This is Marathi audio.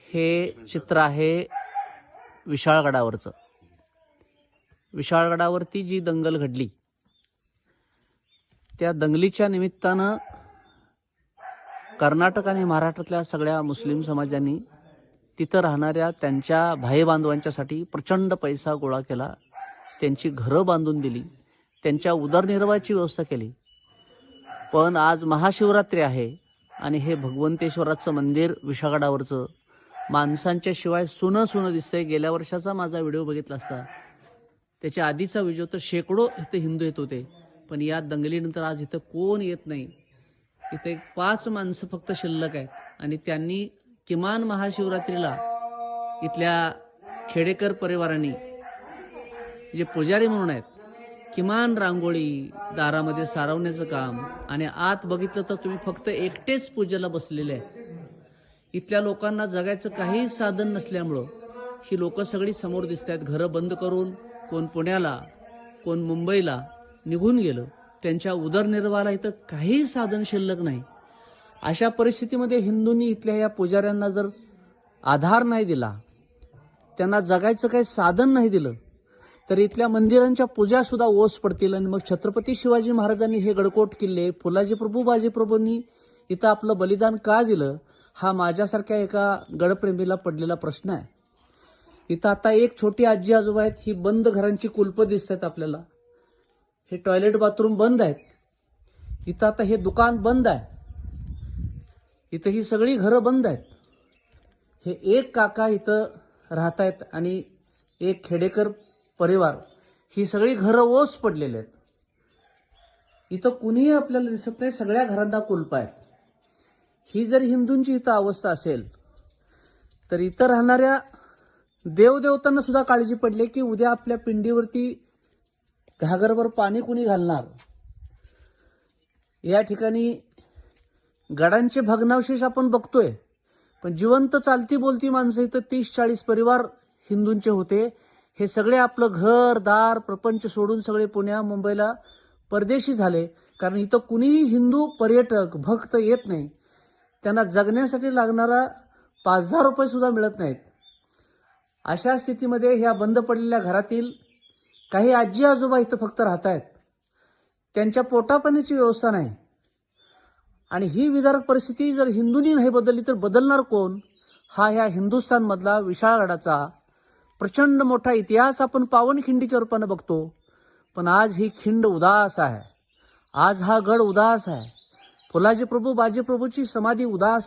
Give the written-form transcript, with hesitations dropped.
हे चित्र आहे विशाळगडावरचं. विशाळगडावरती जी दंगल घडली त्या दंगलीच्या निमित्तानं कर्नाटक आणि महाराष्ट्रातल्या सगळ्या मुस्लिम समाजांनी तिथं राहणाऱ्या त्यांच्या भाई बांधवांच्यासाठी प्रचंड पैसा गोळा केला, त्यांची घरं बांधून दिली, त्यांच्या उदरनिर्वाहाची व्यवस्था केली. पण आज महाशिवरात्री आहे आणि हे भगवंतेश्वराचं मंदिर विशाळगडावरचं माणसांच्या शिवाय सुनं सुनं दिसतंय. गेल्या वर्षाचा माझा व्हिडिओ बघितला असता, त्याच्या आधीचा व्हिडिओ तर शेकडो इथे हिंदू येत होते, पण या दंगलीनंतर आज इथं कोण येत नाही. इथे 5 माणसं फक्त शिल्लक आहेत आणि त्यांनी किमान महाशिवरात्रीला इथल्या खेडेकर परिवारांनी जे पुजारी म्हणून आहेत किमान रांगोळी दारामध्ये सारवण्याचं काम, आणि आत बघितलं तर तुम्ही फक्त एकटेच पूजेला बसलेले आहेत. इथल्या लोकांना जगायचं काही साधन नसल्यामुळं ही लोक सगळी समोर दिसत आहेत. घरं बंद करून कोण पुण्याला कोण मुंबईला निघून गेलं, त्यांच्या उदरनिर्वाहाला इथं काही साधन शिल्लक नाही. अशा परिस्थितीमध्ये हिंदूंनी इथल्या या पुजाऱ्यांना जर आधार नाही दिला, त्यांना जगायचं काही साधन नाही दिलं, तर इथल्या मंदिरांच्या पूजा सुद्धा ओस पडतील. आणि मग छत्रपती शिवाजी महाराजांनी हे गडकोट किल्ले, फुलाजी प्रभू बाजी प्रभूंनी इथं आपलं बलिदान का दिलं, हा माझ्यासारख्या एका गडप्रेमीला पडलेला प्रश्न आहे. इथं आता एक छोटी आजी आजोबा आहेत, ही बंद घरांची कुलपं दिसत आहेत आपल्याला. हे टॉयलेट बाथरूम बंद आहेत. इथं आता हे दुकान बंद आहे. इथं ही सगळी घरं बंद आहेत. हे एक काका इथं राहत आहेत आणि एक खेडेकर परिवार, ही सगळी घरं ओस पडलेली आहेत. इथं कुणीही आपल्याला दिसत नाही, सगळ्या घरांना कुलप आहेत. ही जर हिंदूंची इथं अवस्था असेल तर इथं राहणाऱ्या देवदेवतांना सुद्धा काळजी पडली की उद्या आपल्या पिंडीवरती घागरभर पाणी कुणी घालणार. या ठिकाणी गडांचे भग्नावशेष आपण बघतोय, पण जिवंत चालती बोलती माणसं इथं 30-40 परिवार हिंदूंचे होते. हे सगळे आपलं घर दार प्रपंच सोडून सगळे पुण्या मुंबईला परदेशी झाले, कारण इथं कुणीही हिंदू पर्यटक भक्त येत नाही. त्यांना जगण्यासाठी लागणारा 5,000 रुपये सुद्धा मिळत नाहीत. अशा स्थितीमध्ये ह्या बंद पडलेल्या घरातील काही आजी आजोबा इथं फक्त राहत आहेत. त्यांच्या पोटापाण्याची व्यवस्था नाही. आणि ही विदारक परिस्थिती जर हिंदूंनी नाही बदलली तर बदलणार कोण? हा ह्या हिंदुस्थानमधला विशाळगडाचा प्रचंड मोठा इतिहास आपण पावनखिंडीच्या रूपानं बघतो. पण आज ही खिंड उदास आहे. आज हा गड उदास आहे. फुलाजी प्रभू बाजी प्रभूची समाधी उदास